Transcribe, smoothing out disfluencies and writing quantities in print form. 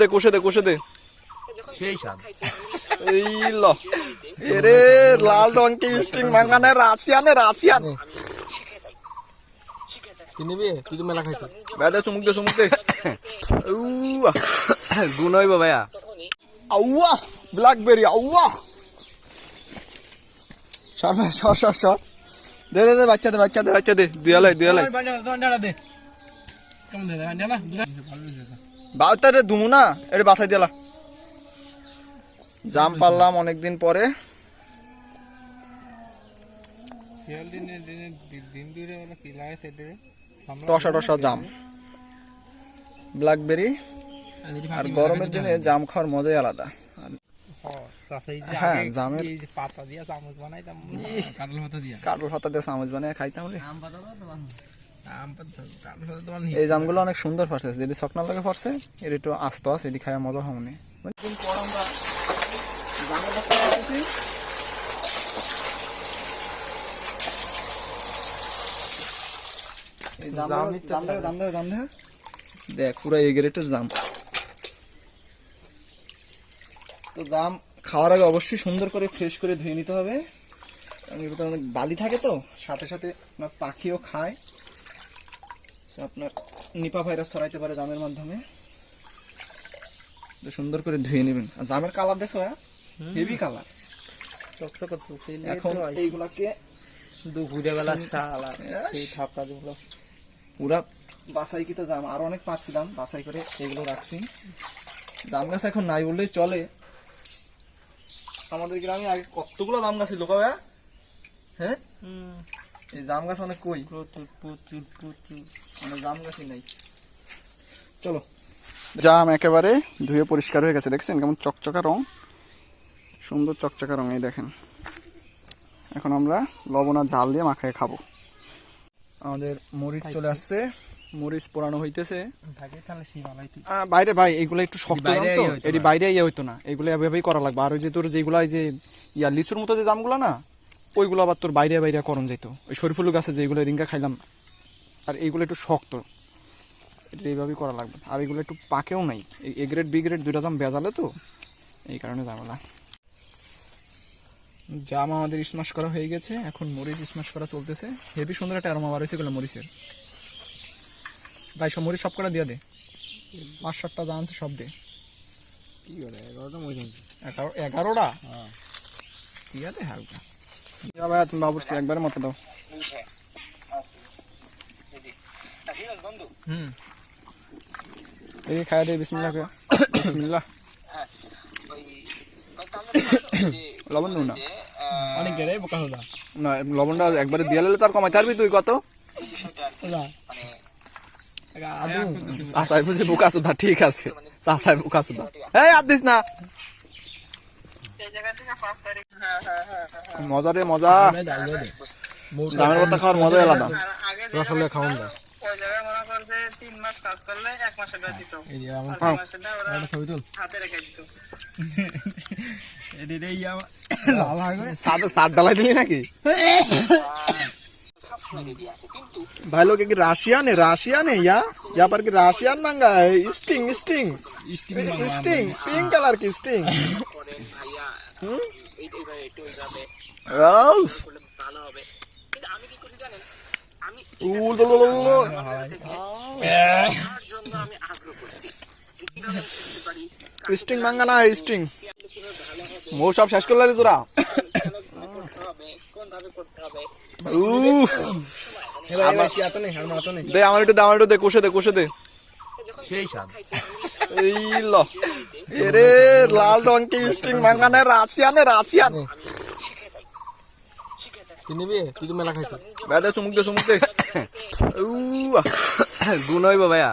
দে কষে দে কষে দে সেই স্বাদ। এই ল এরে লাল ডঙ্কি স্টিং মাঙ্গানে রাশিয়ান তুই নিবি? তুই তো মেলা খাইছিস। বেদে চুমুক দে উয়া গুণ হইব ভাইয়া। আউয়া ব্ল্যাকবেরি আউয়া সর দে বাচ্চা দে দিয়ালাই দে কেমন দে না বাউতারে দুমু না এটা বাসাই দিলা জাম পারলাম অনেকদিন পরে টসা জাম ব্ল্যাকবেরি আর গরমের দিনে জাম খাওয়ার মজাই আলাদা। হ্যাঁ জামের পাতা দিয়া চামচ বানাইতাম, কাটল পাতা দিয়ে চামচ বানিয়ে খাইতাম। এই জামগুলো অনেক সুন্দর ফারছে, যদি সকনা লাগে ফারছে এর একটু আস্ত আছে, এটি খাওয়া মজা হয়নি। দেখ পুরা এই গ্রেটের জাম। তো জাম খাওয়ার আগে অবশ্যই সুন্দর করে ফ্রেশ করে ধুয়ে নিতে হবে, কারণ এর ভিতরে অনেক বালি থাকে, তো সাথে আপনার পাখিও খায়, আপনার নিপা ভাইরাস ছড়াইতে পারে জামের মাধ্যমে। সুন্দর করে ধুয়ে নেবেন। আর জামের কালার দেখছো হেভি কালার। এখন এইগুলাকে দুপুরবেলা পুরা বাছাই কিতো জাম আরো অনেক পারছিলাম, বাছাই করে এগুলো রাখছি। জাম গাছ এখন নাই বললেই চলে। আমাদের গ্রামে আগে কতগুলো জাম গাছ ছিল কবে, হ্যাঁ এই জাম গাছ অনেক কই, প্রচুর অনেক জাম গাছই নাই। চলো জাম একেবারে ধুয়ে পরিষ্কার হয়ে গেছে, দেখছেন কেমন চকচকা রং, সুন্দর চকচকা রং। এই দেখেন এখন আমরা লবণ আর ঝাল দিয়ে মাখায় খাবো। আমাদের মরিচ চলে আসছে, মরিচ পোড়ানো হইতেছে বাইরে। ভাই এগুলো একটু শক্ত তো, এটি বাইরে ইয়ে হইতো না, এগুলো এভাবেই করা লাগবে। আর ওই যে তোর যেগুলো যে ইয়া লিচুর মতো যে জামগুলো না, ওইগুলো আবার তোর বাইরে করণ যেত। ওই শরীফুল গাছে যেগুলো এদিনকা খাইলাম, আর এইগুলো একটু শক্ত, এটা এইভাবেই করা লাগবে। আর এগুলো একটু পাকেও নাই, এ গ্রেড বি গ্রেড দুইটা জাম বেজালে, তো এই কারণে ঝামেলা। জাম আমাদের স্মাশ করা হয়ে গেছে, এখন মরিচ স্মাশ করা চলতেছে। হেভি সুন্দর একটা অ্যারোমা বার হয়েছে এগুলো মরিচের। ভাই সব মরিচ সব কটা দিয়ে দে, 5-7টা জাম আছে সব দে। কি করে 11টা মরিচ? 11টা ঠিক আছে হালকা। ভাই তুমি বাবুর্চি একবারে মতো দাও। এই খাওয়া দে, বিসমিল্লাহ বিসমিল্লাহ। লবণ দেব না, অনেক গেলে বোকা হলো না, লবণটা একবারে দিয়ে নিলে তার কমাই পারবি তুই কত। বোকা সুধা ঠিক আছে, বোকা সুধা এই আর দিস না। মজা রে মজা, জামের পাতা খাওয়ার মজাই আলাদা। রসগোল্লা খাওয়ান যায়। সাত ডালাই দিলি নাকি भाई लोग? राशियन है यहाँ पर की राशियन मांगा है। स्टिंग पिंक कलर की स्टिंग। स्टिंग मांगा ना स्टिंग वो सब शेष कर ली তোরা। দে আমার একটু দে কষে দে সেই স্বাদ। এই ল এরে লাল ডঙ্কি স্টিং মাঙ্গানে রাশিয়ান। তুই নিবি? তুই তো মেলা খাইছিস। বেদে চুমুক দে গুণ হইব ভাইয়া।